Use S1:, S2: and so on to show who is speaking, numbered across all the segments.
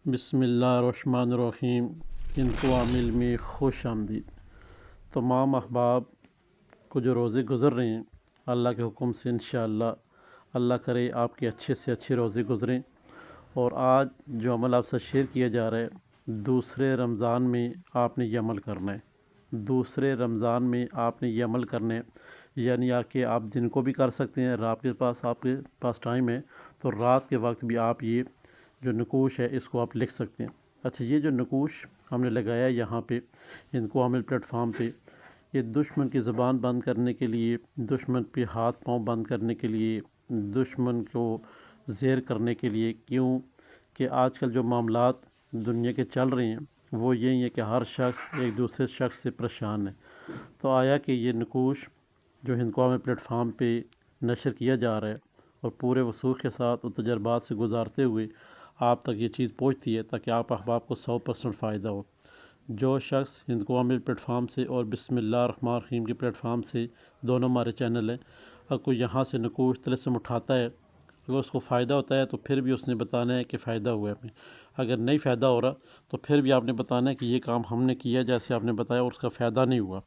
S1: بسم اللہ الرحمن الرحیم۔ ہند کو عامل میں خوش آمدید۔ تمام احباب کو جو روزے گزر رہے ہیں، اللہ کے حکم سے انشاءاللہ اللہ کرے آپ کے اچھے سے اچھے روزے گزریں۔ اور آج جو عمل آپ سے شیئر کیا جا رہا ہے، دوسرے رمضان میں آپ نے یہ عمل کرنا ہے۔ دوسرے رمضان میں آپ نے یہ عمل کرنا ہے، یعنی کہ آپ دن کو بھی کر سکتے ہیں، رات کے پاس ٹائم ہے تو رات کے وقت بھی آپ یہ جو نقوش ہے اس کو آپ لکھ سکتے ہیں۔ اچھا، یہ جو نقوش ہم نے لگایا یہاں پہ ہند کو عامل پلیٹ فارم پہ، یہ دشمن کی زبان بند کرنے کے لیے، دشمن پہ ہاتھ پاؤں بند کرنے کے لیے، دشمن کو زیر کرنے کے لیے۔ کیوں کہ آج کل جو معاملات دنیا کے چل رہے ہیں وہ یہی ہے کہ ہر شخص ایک دوسرے شخص سے پریشان ہے، تو آیا کہ یہ نقوش جو ہند کو عامل پلیٹ فارم پہ نشر کیا جا رہا ہے اور پورے وثوق کے ساتھ اور تجربات سے گزارتے ہوئے آپ تک یہ چیز پہنچتی ہے تاکہ آپ احباب کو 100% فائدہ ہو۔ جو شخص ہند کو عامل پلیٹ فارم سے اور بسم اللہ الرحمن الرحیم کے پلیٹ فارم سے، دونوں ہمارے چینل ہیں، اگر کوئی یہاں سے نقوش طلسم اٹھاتا ہے، اگر اس کو فائدہ ہوتا ہے تو پھر بھی اس نے بتانا ہے کہ فائدہ ہوا ہے ہمیں۔ اگر نہیں فائدہ ہو رہا تو پھر بھی آپ نے بتانا ہے کہ یہ کام ہم نے کیا جیسے آپ نے بتایا اور اس کا فائدہ نہیں ہوا۔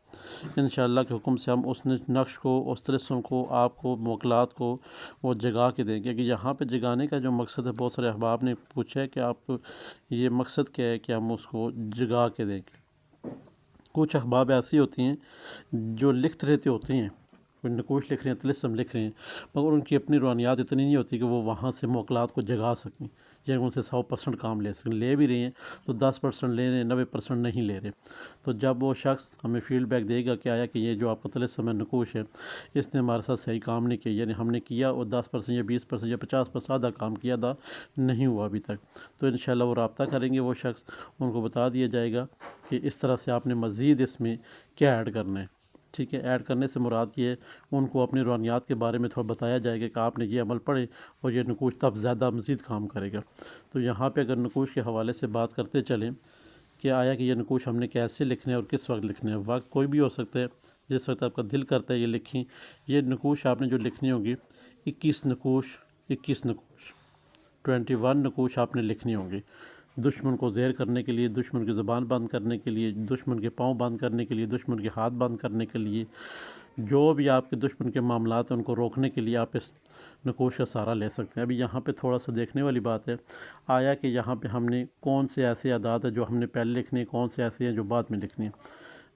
S1: انشاءاللہ کے حکم سے ہم اس نقش کو، اس طلسم کو، آپ کو موکلات کو وہ جگا کے دیں گے۔ کہ یہاں پہ جگانے کا جو مقصد ہے، بہت سارے احباب نے پوچھا ہے کہ آپ یہ مقصد کیا ہے کہ ہم اس کو جگا کے دیں گے۔ کچھ احباب ایسی ہوتی ہیں جو لکھتے رہتے ہوتے ہیں، کوئی نقوش لکھ رہے ہیں، طلسم لکھ رہے ہیں، مگر ان کی اپنی روحانیات اتنی نہیں ہوتی کہ وہ وہاں سے موکلات کو جگا سکیں، یعنی ان سے 100% کام لے سکیں۔ لے بھی رہے ہیں تو 10% لے رہے ہیں، 90% نہیں لے رہے۔ تو جب وہ شخص ہمیں فیڈ بیک دے گا کہ آیا کہ یہ جو آپ کا طلسم ہے، نقوش ہے، اس نے ہمارے ساتھ صحیح کام نہیں کیا، یعنی ہم نے کیا اور 10% یا 20% یا 50% آدھا کام کیا تھا، نہیں ہوا ابھی تک، تو انشاءاللہ وہ رابطہ کریں گے وہ شخص، ان کو بتا دیا جائے گا کہ اس طرح سے آپ نے مزید اس میں کیا ایڈ کرنا ہے۔ ٹھیک ہے، ایڈ کرنے سے مراد یہ ہے ان کو اپنی روحانیات کے بارے میں تھوڑا بتایا جائے گا کہ آپ نے یہ عمل پڑھے اور یہ نقوش تب زیادہ مزید کام کرے گا۔ تو یہاں پہ اگر نقوش کے حوالے سے بات کرتے چلیں کہ آیا کہ یہ نقوش ہم نے کیسے لکھنے اور کس وقت لکھنے ہیں، وقت کوئی بھی ہو سکتا ہے، جس وقت آپ کا دل کرتا ہے یہ لکھیں۔ یہ نقوش آپ نے جو لکھنی ہوگی 21 نقوش 21 نقوش آپ نے لکھنی ہوں گی، دشمن کو زیر کرنے کے لیے، دشمن کی زبان بند کرنے کے لیے، دشمن کے پاؤں بند کرنے کے لیے، دشمن کے ہاتھ بند کرنے کے لیے، جو بھی آپ کے دشمن کے معاملات ہیں ان کو روکنے کے لیے آپ اس نقوش کا سہارا لے سکتے ہیں۔ ابھی یہاں پہ تھوڑا سا دیکھنے والی بات ہے، آیا کہ یہاں پہ ہم نے کون سے ایسے اعداد ہیں جو ہم نے پہلے لکھنے ہیں، کون سے ایسے ہیں جو بعد میں لکھنے ہیں۔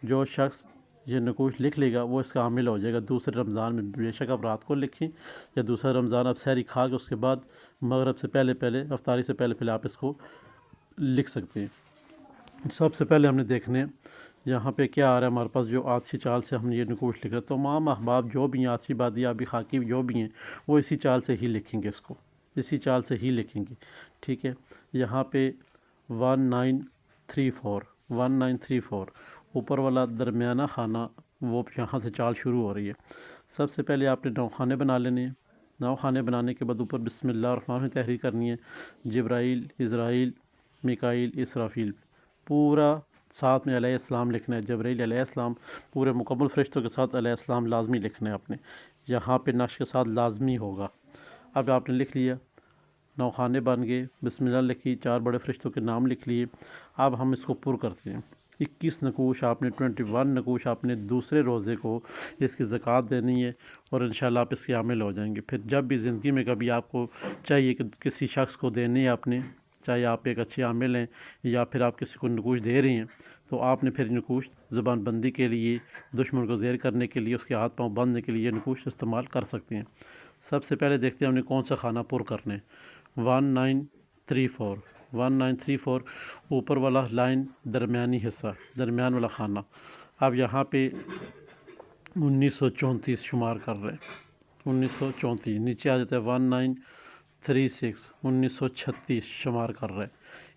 S1: جو شخص یہ نقوش لکھ لے گا وہ اس کا عامل ہو جائے گا دوسرے رمضان میں۔ بے شک آپ رات کو لکھیں یا دوسرا رمضان آپ سحری کھا کے اس کے بعد مغرب سے پہلے افطاری سے پہلے آپ اس کو لکھ سکتے ہیں۔ سب سے پہلے ہم نے دیکھنے یہاں پہ کیا آ رہا ہے ہمارے پاس، جو آتشی چال سے ہم نے یہ نقوش لکھ رہے ہیں۔ تمام احباب جو بھی ہیں، آتشی بادی آبی خاکی جو بھی ہیں، وہ اسی چال سے ہی لکھیں گے، اس کو اسی چال سے ہی لکھیں گے۔ ٹھیک ہے، یہاں پہ 1934 اوپر والا درمیانہ خانہ، وہ یہاں سے چال شروع ہو رہی ہے۔ سب سے پہلے آپ نے 9 خانے بنا لینے ہیں۔ 9 خانے بنانے کے بعد اوپر بسم اللہ الرحمن الرحیم تحریر کرنی ہے، جبرائیل، اسرائیل، میکائیل، اسرافیل، پورا ساتھ میں علیہ السلام لکھنا ہے۔ جبرائیل علیہ السلام پورے مکمل فرشتوں کے ساتھ علیہ السلام لازمی لکھنا ہے آپ نے، یہاں پہ نقش کے ساتھ لازمی ہوگا۔ اب آپ نے لکھ لیا، 9 خانے بن گئے، بسم اللہ لکھی، 4 بڑے فرشتوں کے نام لکھ لیے۔ اب ہم اس کو پر کرتے ہیں۔ 21 نقوش آپ نے 21 نقوش آپ نے دوسرے روزے کو اس کی زکوٰۃ دینی ہے اور انشاءاللہ آپ اس کے عامل ہو جائیں گے۔ پھر جب بھی زندگی میں کبھی آپ کو چاہیے کہ کسی شخص کو دینے ہے آپ نے، چاہے آپ ایک اچھے عامل ہیں یا پھر آپ کسی کو نقوش دے رہے ہیں، تو آپ نے پھر نقوش زبان بندی کے لیے، دشمن کو زیر کرنے کے لیے، اس کے ہاتھ پاؤں باندھنے کے لیے یہ نقوش استعمال کر سکتے ہیں۔ سب سے پہلے دیکھتے ہیں ہم نے کون سا خانہ پر کرنا ہے۔ 1934 اوپر والا لائن درمیانی حصہ، درمیان والا خانہ۔ اب یہاں پہ 1934 شمار کر رہے ہیں، 1934 نیچے آ جاتا ہے 1936 1936 شمار کر رہے ہیں۔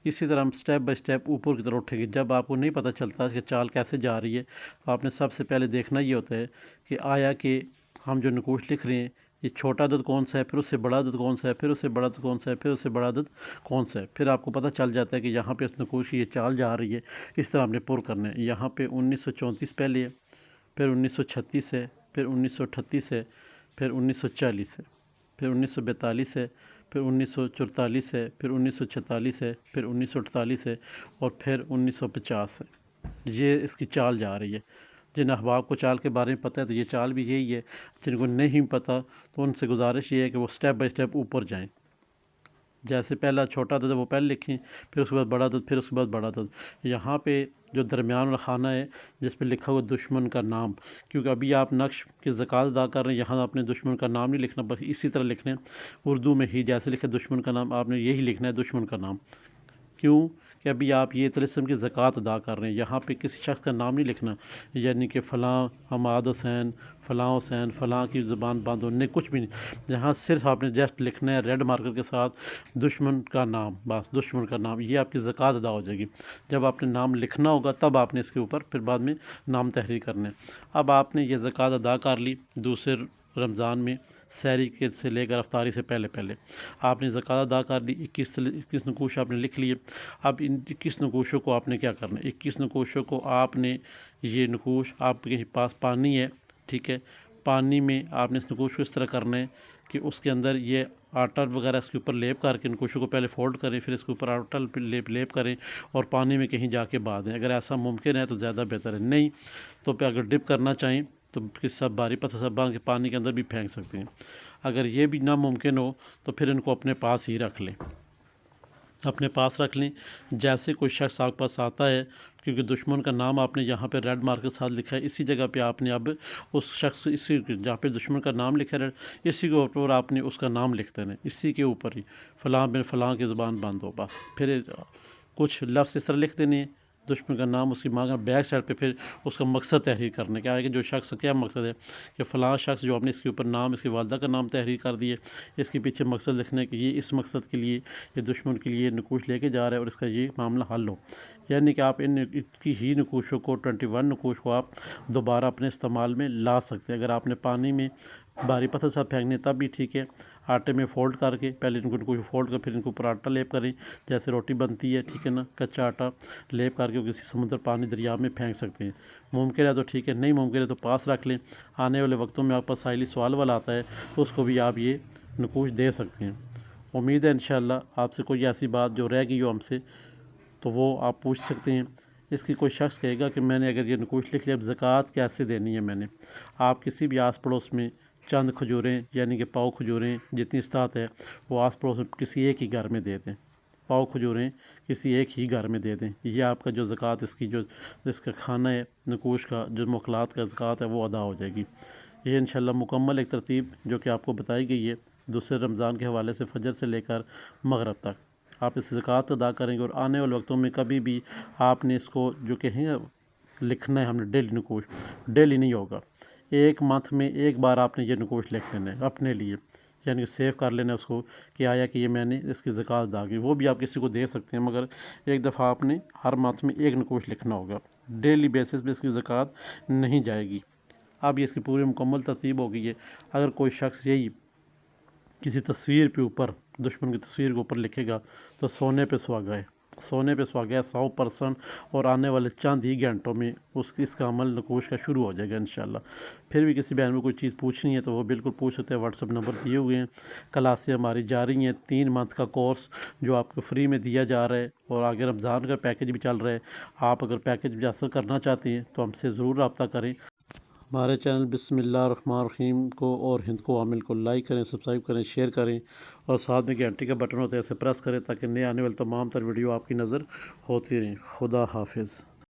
S1: اسی طرح ہم سٹیپ بائی سٹیپ اوپر کی طرف اٹھیں گے۔ جب آپ کو نہیں پتہ چلتا کہ چال کیسے جا رہی ہے تو آپ نے سب سے پہلے دیکھنا یہ ہوتا ہے کہ آیا کہ ہم جو نقوش لکھ رہے ہیں یہ چھوٹا عدد کون سا ہے، پھر اس سے بڑا عدد کون سا ہے، پھر اس سے بڑا عدد کون سا ہے، پھر اس سے بڑا عدد کون سا ہے، پھر آپ کو پتہ چل جاتا ہے کہ یہاں پہ اس نقوش کی یہ چال جا رہی ہے، اس طرح ہم نے پر کرنا ہے۔ یہاں پہ 1934 پہلے ہے، پھر 1936 ہے، پھر 1938 ہے، پھر 1940 ہے، پھر 1942 ہے، پھر 1944 ہے، پھر 1946 ہے، پھر 1948 ہے، اور پھر 1950 ہے۔ یہ اس کی چال جا رہی ہے۔ جن احباب کو چال کے بارے میں پتہ ہے تو یہ چال بھی یہی ہے، جن کو نہیں پتہ تو ان سے گزارش یہ ہے کہ وہ سٹیپ بائی سٹیپ اوپر جائیں۔ جیسے پہلا چھوٹا عدد ہے وہ پہلے لکھیں، پھر اس کے بعد بڑا عدد، پھر اس کے بعد بڑا عدد۔ یہاں پہ جو درمیان والا خانہ ہے جس پہ لکھا ہوا دشمن کا نام، کیونکہ ابھی آپ نقش کی زکوٰۃ ادا کر رہے ہیں، یہاں آپ نے دشمن کا نام نہیں لکھنا، بس اسی طرح لکھنا ہے اردو میں ہی جیسے لکھے دشمن کا نام، آپ نے یہی لکھنا ہے دشمن کا نام۔ کیوں کہ ابھی آپ یہ طلسم کی زکوٰۃ ادا کر رہے ہیں، یہاں پہ کسی شخص کا نام نہیں لکھنا، یعنی کہ فلاں حماد حسین، فلاں کی زبان بند ہو، نہیں، کچھ بھی نہیں۔ یہاں صرف آپ نے جسٹ لکھنا ہے ریڈ مارکر کے ساتھ دشمن کا نام، بس دشمن کا نام، یہ آپ کی زکوٰۃ ادا ہو جائے گی۔ جب آپ نے نام لکھنا ہوگا تب آپ نے اس کے اوپر پھر بعد میں نام تحریر کرنا ہے۔ اب آپ نے یہ زکوٰۃ ادا کر لی دوسرے رمضان میں، سحری کے سے لے کر افطاری سے پہلے آپ نے زکوٰۃ ادا کر لی، 21 نقوش آپ نے لکھ لیے۔ اب ان 21 نقوشوں کو آپ نے کیا کرنا ہے؟ 21 نقوشوں کو آپ نے، یہ نقوش آپ کے پاس پانی ہے، ٹھیک ہے، پانی میں آپ نے اس نقوش کو اس طرح کرنا ہے کہ اس کے اندر یہ آٹا وغیرہ اس کے اوپر لیپ کر کے نقوشوں کو پہلے فولڈ کریں، پھر اس کے اوپر آٹا لیپ کریں اور پانی میں کہیں جا کے باندھ دیں۔ اگر ایسا ممکن ہے تو زیادہ بہتر ہے، نہیں تو پھر اگر ڈپ کرنا چاہیں تو سب باری پتھر سب باندھ کے پانی کے اندر بھی پھینک سکتے ہیں۔ اگر یہ بھی ناممکن ہو تو پھر ان کو اپنے پاس ہی رکھ لیں، اپنے پاس رکھ لیں۔ جیسے کوئی شخص آپ کے پاس آتا ہے، کیونکہ دشمن کا نام آپ نے یہاں پہ ریڈ مارک کے ساتھ لکھا ہے، اسی جگہ پہ آپ نے اب اس شخص، اسی جہاں پہ دشمن کا نام لکھا ہے اسی کے اوپر آپ نے اس کا نام لکھ دینا ہے، اسی کے اوپر ہی فلاں بن فلاں کی زبان بند ہو، بس پھر کچھ لفظ اس طرح لکھ دینے ہیں دشمن کا نام، اس کی مانگا بیک سائڈ پہ پھر اس کا مقصد تحریر کرنے کا ہے کہ جو شخص کیا مقصد ہے کہ فلاں شخص جو آپ نے اس کے اوپر نام، اس کی والدہ کا نام تحریر کر دیے، اس کے پیچھے مقصد لکھنے کہ یہ اس مقصد کے لیے یہ دشمن کے لیے نقوش لے کے جا رہا ہے اور اس کا یہ معاملہ حل ہو۔ یعنی کہ آپ ان کی ہی نقوشوں کو 21 نقوش کو آپ دوبارہ اپنے استعمال میں لا سکتے ہیں۔ اگر آپ نے پانی میں باری پتھر ساتھ پھینکنے تب بھی ٹھیک ہے، آٹے میں فولڈ کر کے پہلے ان کو فولڈ کر پھر ان کو اوپر آٹا لیپ کریں، جیسے روٹی بنتی ہے، ٹھیک ہے نا، کچا آٹا لیپ کر کے کسی سمندر پانی دریا میں پھینک سکتے ہیں۔ ممکن ہے تو ٹھیک ہے، نہیں ممکن ہے تو پاس رکھ لیں، آنے والے وقتوں میں آپ پر سائلی سوال والا آتا ہے تو اس کو بھی آپ یہ نقوش دے سکتے ہیں۔ امید ہے انشاءاللہ آپ سے کوئی ایسی بات جو رہ گئی ہو ہم سے تو وہ آپ پوچھ سکتے ہیں۔ اس کی کوئی شخص کہے گا کہ میں نے اگر یہ نقوش لکھ لیا اب زکوٰۃ کیسے دینی ہے میں نے، آپ کسی بھی آس پڑوس میں چند کھجوریں، یعنی کہ پاؤ کھجوریں جتنی استطاعت ہے وہ آس پڑوس میں کسی ایک ہی گھر میں دے دیں، پاؤ کھجوریں کسی ایک ہی گھر میں دے دیں، یہ آپ کا جو زکوٰۃ اس کی جو اس کا کھانا ہے نقوش کا جو مخلات کا زکوٰۃ ہے وہ ادا ہو جائے گی۔ یہ انشاءاللہ مکمل ایک ترتیب جو کہ آپ کو بتائی گئی ہے دوسرے رمضان کے حوالے سے، فجر سے لے کر مغرب تک آپ اس زکوٰۃ ادا کریں گے، اور آنے والے وقتوں میں کبھی بھی آپ نے اس کو جو کہیں لکھنا ہے ہم نے ڈیلی نقوش، ڈیلی نہیں ہوگا، ایک منتھ میں ایک بار آپ نے یہ نقوش لکھ لینا ہے اپنے لیے، یعنی کہ سیو کر لینا ہے اس کو کہ آیا کہ یہ میں نے اس کی زکوٰۃ ادا کی۔ وہ بھی آپ کسی کو دے سکتے ہیں مگر ایک دفعہ آپ نے ہر منتھ میں ایک نقوش لکھنا ہوگا، ڈیلی بیسس پہ اس کی زکوٰۃ نہیں جائے گی۔ اب یہ اس کی پوری مکمل ترتیب ہو گئی ہے۔ اگر کوئی شخص یہی کسی تصویر پہ اوپر دشمن کی تصویر کے اوپر لکھے گا تو سونے پہ سہاگا ہے، سونے پہ سہاگا ہے 100%، اور آنے والے چند ہی گھنٹوں میں اس کا عمل نقوش کا شروع ہو جائے گا انشاءاللہ۔ پھر بھی کسی بہن میں کوئی چیز پوچھنی ہے تو وہ بالکل پوچھ سکتے ہیں، واٹس ایپ نمبر دیے ہوئے ہیں۔ کلاسیں ہماری جاری ہیں، 3 منتھ کا کورس جو آپ کو فری میں دیا جا رہا ہے، اور آگے رمضان کا پیکیج بھی چل رہا ہے۔ آپ اگر پیکیج بھی حاصل کرنا چاہتے ہیں تو ہم سے ضرور رابطہ کریں۔ ہمارے چینل بسم اللہ الرحمن الرحیم کو اور ہند کو عامل کو لائک کریں، سبسکرائب کریں، شیئر کریں، اور ساتھ میں گھنٹی کا بٹن ہوتا ہے اسے پریس کریں تاکہ نئے آنے والے تمام تر ویڈیو آپ کی نظر ہوتی رہیں۔ خدا حافظ۔